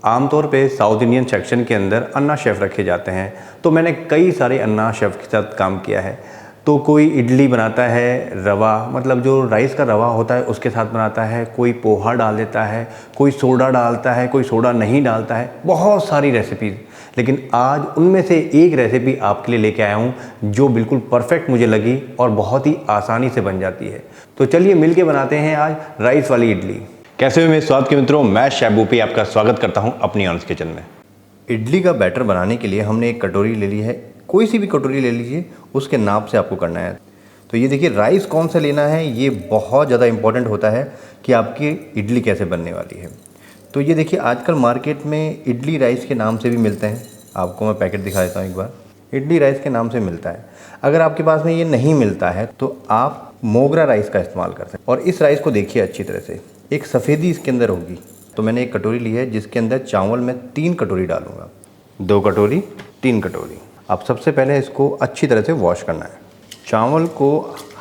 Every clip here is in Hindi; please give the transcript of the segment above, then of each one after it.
आमतौर पे साउथ इंडियन सेक्शन के अंदर अन्ना शेफ़ रखे जाते हैं, तो मैंने कई सारे अन्ना शेफ़ के साथ काम किया है। तो कोई इडली बनाता है रवा, मतलब जो राइस का रवा होता है उसके साथ बनाता है, कोई पोहा डाल देता है, कोई सोडा डालता है, कोई सोडा नहीं डालता है, बहुत सारी रेसिपीज़। लेकिन आज उनमें से एक रेसिपी आपके लिए लेके आया हूँ जो बिल्कुल परफेक्ट मुझे लगी और बहुत ही आसानी से बन जाती है। तो चलिए मिलके बनाते हैं आज राइस वाली इडली। कैसे हुए मेरे स्वाद के मित्रों, मैं शेफ भूपी आपका स्वागत करता हूं अपनी ऑनेस्ट किचन में। इडली का बैटर बनाने के लिए हमने एक कटोरी ले ली है, कोई सी भी कटोरी ले लीजिए, उसके नाप से आपको करना है। तो ये देखिए राइस कौन सा लेना है, ये बहुत ज़्यादा इंपॉर्टेंट होता है कि आपकी इडली कैसे बनने वाली है। तो ये देखिए आजकल मार्केट में इडली राइस के नाम से भी मिलते हैं, आपको मैं पैकेट दिखा देता हूँ एक बार। इडली राइस के नाम से मिलता है। अगर आपके पास में ये नहीं मिलता है तो आप मोगरा राइस का इस्तेमाल कर सकते हैं। और इस राइस को देखिए अच्छी तरह से, एक सफ़ेदी इसके अंदर होगी। तो मैंने एक कटोरी ली है जिसके अंदर चावल मैं 3 कटोरी डालूंगा, 2 कटोरी 3 कटोरी। अब सबसे पहले इसको अच्छी तरह से वॉश करना है। चावल को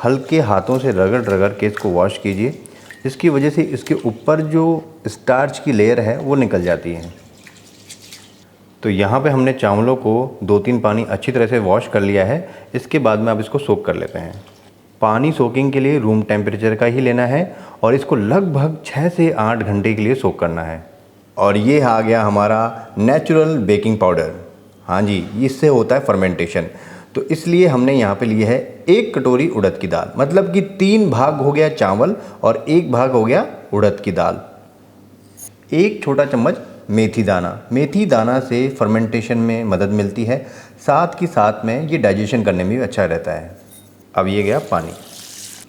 हल्के हाथों से रगड़ रगड़ के इसको वॉश कीजिए, जिसकी वजह से इसके ऊपर जो स्टार्च की लेयर है वो निकल जाती है। तो यहाँ पे हमने चावलों को 2-3 पानी अच्छी तरह से वॉश कर लिया है। इसके बाद में अब इसको सोक कर लेते हैं। पानी सोकिंग के लिए रूम टेम्परेचर का ही लेना है और इसको लगभग 6 से 8 घंटे के लिए सोक करना है। और ये आ गया हमारा नेचुरल बेकिंग पाउडर। हाँ जी, इससे होता है फर्मेंटेशन। तो इसलिए हमने यहाँ पे लिया है 1 कटोरी उड़द की दाल, मतलब कि 3 भाग हो गया चावल और 1 भाग हो गया उड़द की दाल। 1 छोटा चम्मच मेथी दाना। मेथी दाना से फर्मेंटेशन में मदद मिलती है, साथ ही साथ में ये डाइजेशन करने में भी अच्छा रहता है। अब ये गया पानी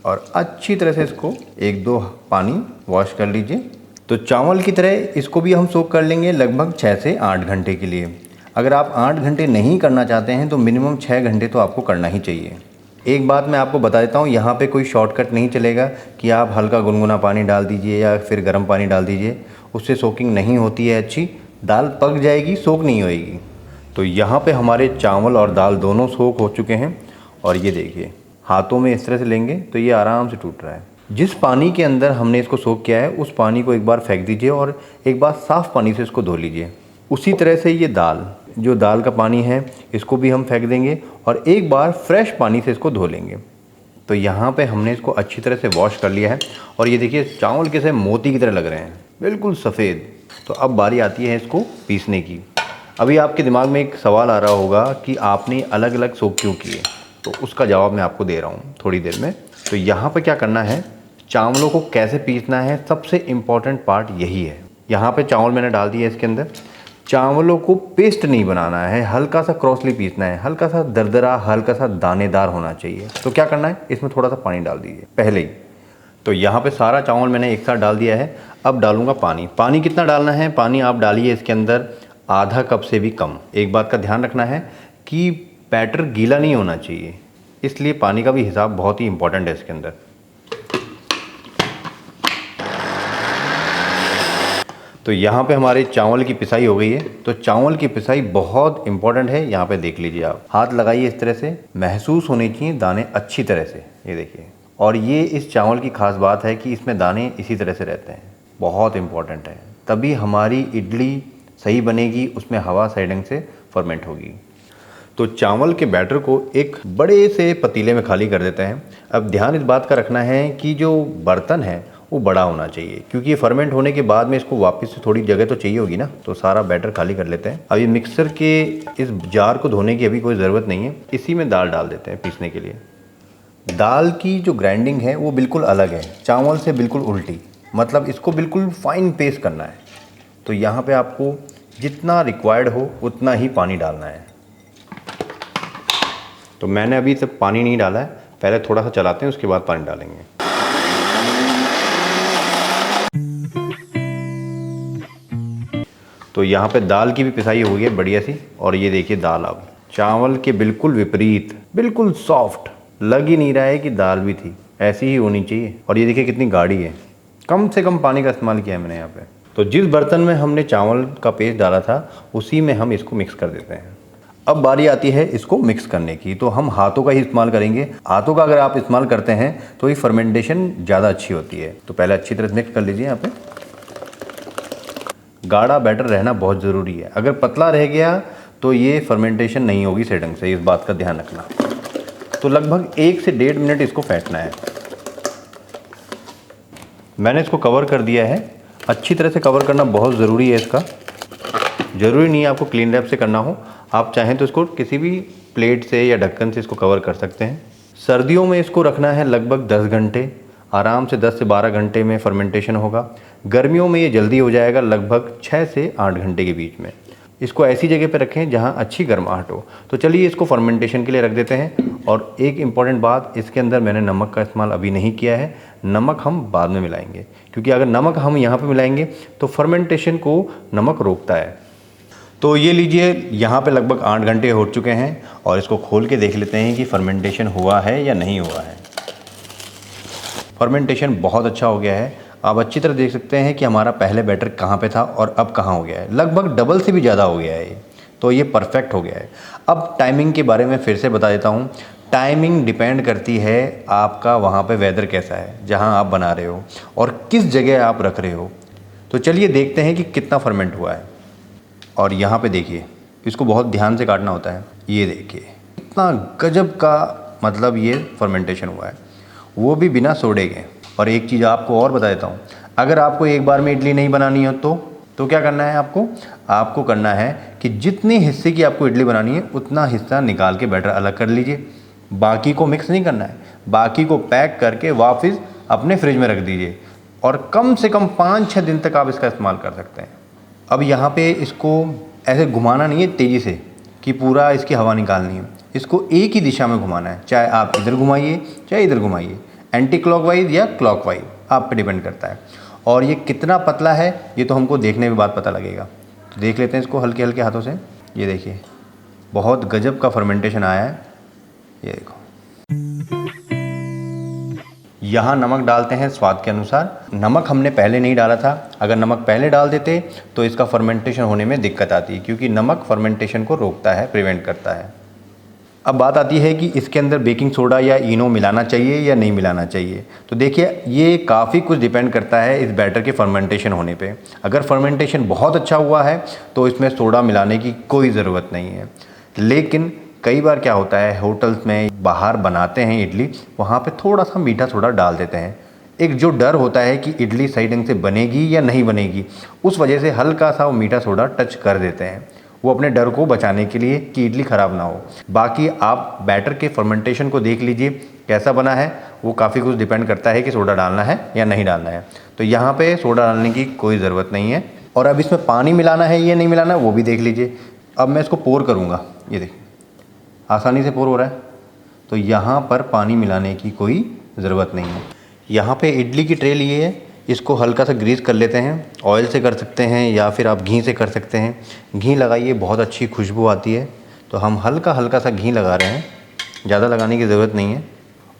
और अच्छी तरह से इसको 1-2 पानी वॉश कर लीजिए। तो चावल की तरह इसको भी हम सोक कर लेंगे लगभग 6 से 8 घंटे के लिए। अगर आप 8 घंटे नहीं करना चाहते हैं तो मिनिमम 6 घंटे तो आपको करना ही चाहिए। एक बात मैं आपको बता देता हूँ, यहाँ पे कोई शॉर्टकट नहीं चलेगा कि आप हल्का गुनगुना पानी डाल दीजिए या फिर गर्म पानी डाल दीजिए, उससे सोकिंग नहीं होती है अच्छी, दाल पक जाएगी, सोक नहीं होएगी। तो यहाँ पे हमारे चावल और दाल दोनों सोक हो चुके हैं और ये देखिए हाथों में इस तरह से लेंगे तो ये आराम से टूट रहा है। जिस पानी के अंदर हमने इसको सोक किया है उस पानी को एक बार फेंक दीजिए और एक बार साफ़ पानी से इसको धो लीजिए। उसी तरह से ये जो दाल का पानी है इसको भी हम फेंक देंगे और एक बार फ्रेश पानी से इसको धो लेंगे। तो यहाँ पे हमने इसको अच्छी तरह से वॉश कर लिया है और ये देखिए चावल कैसे मोती की तरह लग रहे हैं, बिल्कुल सफ़ेद। तो अब बारी आती है इसको पीसने की। अभी आपके दिमाग में एक सवाल आ रहा होगा कि आपने अलग अलग सोक क्यों किए, तो उसका जवाब मैं आपको दे रहा हूँ थोड़ी देर में। तो यहाँ पे क्या करना है, चावलों को कैसे पीसना है, सबसे इम्पॉर्टेंट पार्ट यही है। यहाँ पे चावल मैंने डाल दिया इसके अंदर। चावलों को पेस्ट नहीं बनाना है, हल्का सा क्रॉसली पीसना है, हल्का सा दरदरा, हल्का सा दानेदार होना चाहिए। तो क्या करना है, इसमें थोड़ा सा पानी डाल दीजिए पहले ही। तो यहाँ पे सारा चावल मैंने एक साथ डाल दिया है। अब डालूंगा पानी। पानी कितना डालना है, पानी आप डालिए इसके अंदर आधा कप से भी कम। एक बात का ध्यान रखना है कि बैटर गीला नहीं होना चाहिए, इसलिए पानी का भी हिसाब बहुत ही इंपॉर्टेंट है इसके अंदर। तो यहाँ पे हमारे चावल की पिसाई हो गई है। तो चावल की पिसाई बहुत इंपॉर्टेंट है, यहाँ पे देख लीजिए आप, हाथ लगाइए इस तरह से, महसूस होने चाहिए दाने अच्छी तरह से, ये देखिए। और ये इस चावल की खास बात है कि इसमें दाने इसी तरह से रहते हैं, बहुत इंपॉर्टेंट है, तभी हमारी इडली सही बनेगी, उसमें हवा सही ढंग से फर्मेंट होगी। तो चावल के बैटर को एक बड़े से पतीले में खाली कर देते हैं। अब ध्यान इस बात का रखना है कि जो बर्तन है वो बड़ा होना चाहिए, क्योंकि ये फर्मेंट होने के बाद में इसको वापस से थोड़ी जगह तो चाहिए होगी ना। तो सारा बैटर खाली कर लेते हैं। अब ये मिक्सर के इस जार को धोने की अभी कोई ज़रूरत नहीं है, इसी में दाल डाल देते हैं पीसने के लिए। दाल की जो ग्राइंडिंग है वो बिल्कुल अलग है, चावल से बिल्कुल उल्टी, मतलब इसको बिल्कुल फाइन पेस्ट करना है। तो यहाँ पर आपको जितना रिक्वायर्ड हो उतना ही पानी डालना है। तो मैंने अभी तक पानी नहीं डाला है, पहले थोड़ा सा चलाते हैं उसके बाद पानी डालेंगे। तो यहाँ पे दाल की भी पिसाई हो गई है बढ़िया सी। और ये देखिए दाल अब चावल के बिल्कुल विपरीत, बिल्कुल सॉफ्ट, लग ही नहीं रहा है कि दाल भी थी, ऐसी ही होनी चाहिए। और ये देखिए कितनी गाढ़ी है, कम से कम पानी का इस्तेमाल किया है मैंने यहाँ पे। तो जिस बर्तन में हमने चावल का पेस्ट डाला था उसी में हम इसको मिक्स कर देते हैं। अब बारी आती है इसको मिक्स करने की। तो हम हाथों का ही इस्तेमाल करेंगे। हाथों का अगर आप इस्तेमाल करते हैं तो ये फर्मेंटेशन ज़्यादा अच्छी होती है। तो पहले अच्छी तरह से मिक्स कर लीजिए यहाँ पे। गाढ़ा बैटर रहना बहुत ज़रूरी है। अगर पतला रह गया तो ये फर्मेंटेशन नहीं होगी सही ढंग से, इस बात का ध्यान रखना। तो लगभग 1 से 1.5 मिनट इसको फेंटना है। मैंने इसको कवर कर दिया है। अच्छी तरह से कवर करना बहुत ज़रूरी है इसका। ज़रूरी नहीं है आपको क्लीन रैप से करना हो, आप चाहें तो इसको किसी भी प्लेट से या ढक्कन से इसको कवर कर सकते हैं। सर्दियों में इसको रखना है लगभग 10 घंटे, आराम से 10 से 12 घंटे में फर्मेंटेशन होगा। गर्मियों में ये जल्दी हो जाएगा, लगभग 6 से 8 घंटे के बीच में। इसको ऐसी जगह पे रखें जहाँ अच्छी गर्माहट हो। तो चलिए इसको फर्मेंटेशन के लिए रख देते हैं। और एक इम्पॉर्टेंट बात, इसके अंदर मैंने नमक का इस्तेमाल अभी नहीं किया है, नमक हम बाद में मिलाएंगे, क्योंकि अगर नमक हम यहाँ पे मिलाएंगे तो फर्मेंटेशन को नमक रोकता है। तो ये लीजिए, यहाँ पे लगभग 8 घंटे हो चुके हैं और इसको खोल के देख लेते हैं कि फर्मेंटेशन हुआ है या नहीं हुआ है। फर्मेंटेशन बहुत अच्छा हो गया है। आप अच्छी तरह देख सकते हैं कि हमारा पहले बैटर कहाँ पे था और अब कहाँ हो गया है। लगभग डबल से भी ज़्यादा हो गया है ये, तो ये परफेक्ट हो गया है। अब टाइमिंग के बारे में फिर से बता देता हूँ। टाइमिंग डिपेंड करती है आपका वहाँ पे वेदर कैसा है, जहाँ आप बना रहे हो और किस जगह आप रख रहे हो। तो चलिए देखते हैं कि कितना फर्मेंट हुआ है। और यहाँ पे देखिए, इसको बहुत ध्यान से काटना होता है। ये देखिए इतना गजब का मतलब ये फर्मेंटेशन हुआ है, वो भी बिना सोडे के। और एक चीज़ आपको और बता देता हूँ, अगर आपको एक बार में इडली नहीं बनानी हो तो क्या करना है आपको करना है कि जितने हिस्से की आपको इडली बनानी है उतना हिस्सा निकाल के बैटर अलग कर लीजिए। बाकी को मिक्स नहीं करना है, बाकी को पैक करके वापस अपने फ्रिज में रख दीजिए और कम से कम 5-6 दिन तक आप इसका इस्तेमाल कर सकते हैं। अब यहाँ पे इसको ऐसे घुमाना नहीं है तेज़ी से कि पूरा इसकी हवा निकालनी है। इसको एक ही दिशा में घुमाना है, चाहे आप इधर घुमाइए चाहे इधर घुमाइए, एंटी क्लॉकवाइज या क्लॉकवाइज, आप पे डिपेंड करता है। और ये कितना पतला है ये तो हमको देखने के बाद पता लगेगा। तो देख लेते हैं इसको हल्के हल्के हाथों से। ये देखिए बहुत गजब का फर्मेंटेशन आया है। ये देखो, यहाँ नमक डालते हैं स्वाद के अनुसार। नमक हमने पहले नहीं डाला था, अगर नमक पहले डाल देते तो इसका फर्मेंटेशन होने में दिक्कत आती है, क्योंकि नमक फर्मेंटेशन को रोकता है, प्रिवेंट करता है। अब बात आती है कि इसके अंदर बेकिंग सोडा या इनो मिलाना चाहिए या नहीं मिलाना चाहिए। तो देखिए ये काफ़ी कुछ डिपेंड करता है इस बैटर के फर्मेंटेशन होने पे। अगर फर्मेंटेशन बहुत अच्छा हुआ है तो इसमें सोडा मिलाने की कोई ज़रूरत नहीं है। लेकिन कई बार क्या होता है, होटल्स में बाहर बनाते हैं इडली, वहाँ पे थोड़ा सा मीठा सोडा डाल देते हैं। एक जो डर होता है कि इडली सही ढंग से बनेगी या नहीं बनेगी, उस वजह से हल्का सा वो मीठा सोडा टच कर देते हैं, वो अपने डर को बचाने के लिए कि इडली ख़राब ना हो। बाकी आप बैटर के फर्मेंटेशन को देख लीजिए कैसा बना है, वो काफ़ी कुछ डिपेंड करता है कि सोडा डालना है या नहीं डालना है। तो यहाँ पे सोडा डालने की कोई ज़रूरत नहीं है। और अब इसमें पानी मिलाना है या नहीं मिलाना है वो भी देख लीजिए। अब मैं इसको पोर करूँगा, ये देखिए आसानी से पोर हो रहा है। तो यहाँ पर पानी मिलाने की कोई ज़रूरत नहीं है। यहाँ पे इडली की ट्रे लिए है, इसको हल्का सा ग्रीस कर लेते हैं। ऑयल से कर सकते हैं या फिर आप घी से कर सकते हैं। घी लगाइए, बहुत अच्छी खुशबू आती है। तो हम हल्का हल्का सा घी लगा रहे हैं, ज़्यादा लगाने की ज़रूरत नहीं है।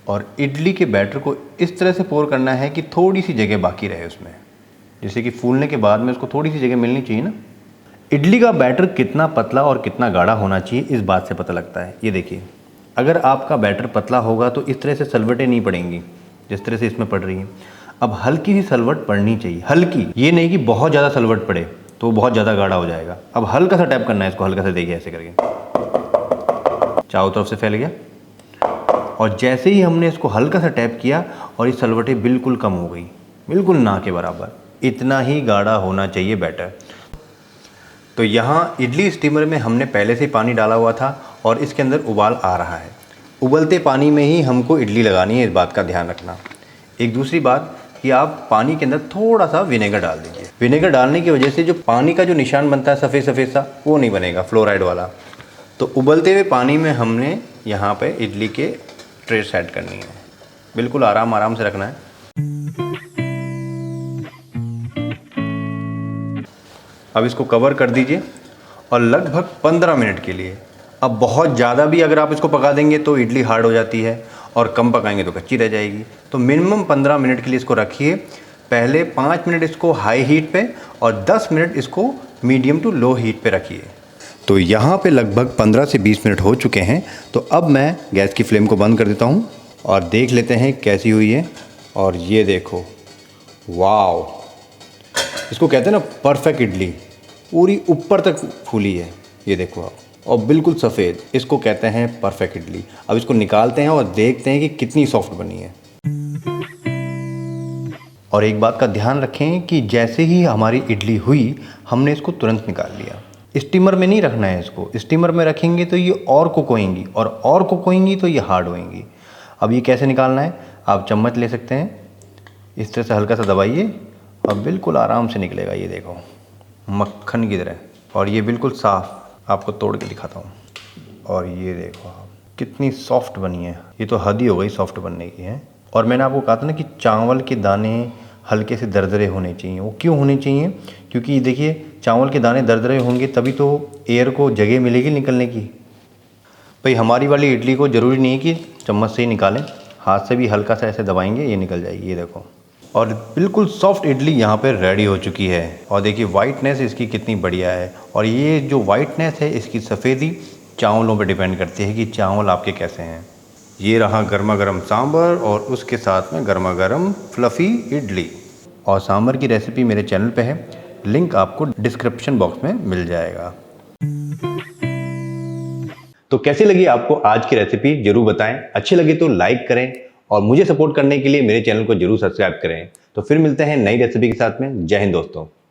और इडली के बैटर को इस तरह से पोर करना है कि थोड़ी सी जगह बाकी रहे उसमें, जैसे कि फूलने के बाद में उसको थोड़ी सी जगह मिलनी चाहिए ना। इडली का बैटर कितना पतला और कितना गाढ़ा होना चाहिए इस बात से पता लगता है। ये देखिए, अगर आपका बैटर पतला होगा तो इस तरह से सलवटें नहीं पड़ेंगी जिस तरह से इसमें पड़ रही हैं। अब हल्की सी सलवट पड़नी चाहिए, हल्की, ये नहीं कि बहुत ज़्यादा सलवट पड़े तो बहुत ज़्यादा गाढ़ा हो जाएगा। अब हल्का सा टैप करना है इसको, हल्का सा देखिए ऐसे करके चारों तरफ से फैल गया। और जैसे ही हमने इसको हल्का सा टैप किया और ये सलवटें बिल्कुल कम हो गई, बिल्कुल ना के बराबर। इतना ही गाढ़ा होना चाहिए बैटर। तो यहाँ इडली स्टीमर में हमने पहले से पानी डाला हुआ था और इसके अंदर उबाल आ रहा है। उबलते पानी में ही हमको इडली लगानी है, इस बात का ध्यान रखना। एक दूसरी बात कि आप पानी के अंदर थोड़ा सा विनेगर डाल दीजिए। विनेगर डालने की वजह से जो पानी का जो निशान बनता है सफ़ेद सफ़ेद सा, वो नहीं बनेगा, फ्लोराइड वाला। तो उबलते हुए पानी में हमने यहाँ पे इडली के ट्रे सेट करनी है, बिल्कुल आराम आराम से रखना है। अब इसको कवर कर दीजिए और लगभग 15 मिनट के लिए। अब बहुत ज़्यादा भी अगर आप इसको पका देंगे तो इडली हार्ड हो जाती है और कम पकाएंगे तो कच्ची रह जाएगी। तो मिनिमम 15 मिनट के लिए इसको रखिए। पहले 5 मिनट इसको हाई हीट पे और 10 मिनट इसको मीडियम टू लो हीट पे रखिए। तो यहाँ पे लगभग 15 से 20 मिनट हो चुके हैं। तो अब मैं गैस की फ्लेम को बंद कर देता हूँ और देख लेते हैं कैसी हुई है। और ये देखो, वाव, इसको कहते हैं ना परफेक्ट इडली, पूरी ऊपर तक फूली है, ये देखो आप, और बिल्कुल सफ़ेद, इसको कहते हैं परफेक्ट इडली। अब इसको निकालते हैं और देखते हैं कि कितनी सॉफ्ट बनी है। और एक बात का ध्यान रखें कि जैसे ही हमारी इडली हुई, हमने इसको तुरंत निकाल लिया। स्टीमर में नहीं रखना है इसको, स्टीमर में रखेंगे तो ये और कुक होएंगी, और कुक होएंगी तो ये हार्ड होएंगी। अब ये कैसे निकालना है, आप चम्मच ले सकते हैं, इस तरह से हल्का सा दबाइए और बिल्कुल आराम से निकलेगा, ये देखो मक्खन की तरह। और ये बिल्कुल साफ़, आपको तोड़ के दिखाता हूँ। और ये देखो आप कितनी सॉफ्ट बनी है, ये तो हद ही हो गई सॉफ्ट बनने की है। और मैंने आपको कहा था ना कि चावल के दाने हल्के से दरदरे होने चाहिए। वो क्यों होने चाहिए, क्योंकि देखिए चावल के दाने दरदरे होंगे तभी तो एयर को जगह मिलेगी निकलने की। भाई हमारी वाली इडली को ज़रूरी नहीं है कि चम्मच से ही निकालें, हाथ से भी हल्का सा ऐसे दबाएंगे, ये निकल जाएगी, ये देखो। और बिल्कुल सॉफ्ट इडली यहाँ पे रेडी हो चुकी है। और देखिए वाइटनेस इसकी कितनी बढ़िया है। और ये जो वाइटनेस है इसकी सफ़ेदी चावलों पे डिपेंड करती है कि चावल आपके कैसे हैं। ये रहा गर्मा गर्म सांभर और उसके साथ में गर्मा गर्म फ्लफ़ी इडली। और सांभर की रेसिपी मेरे चैनल पे है, लिंक आपको डिस्क्रिप्शन बॉक्स में मिल जाएगा। तो कैसी लगी आपको आज की रेसिपी जरूर बताएं, अच्छी लगी तो लाइक करें और मुझे सपोर्ट करने के लिए मेरे चैनल को जरूर सब्सक्राइब करें। तो फिर मिलते हैं नई रेसिपी के साथ में। जय हिंद दोस्तों।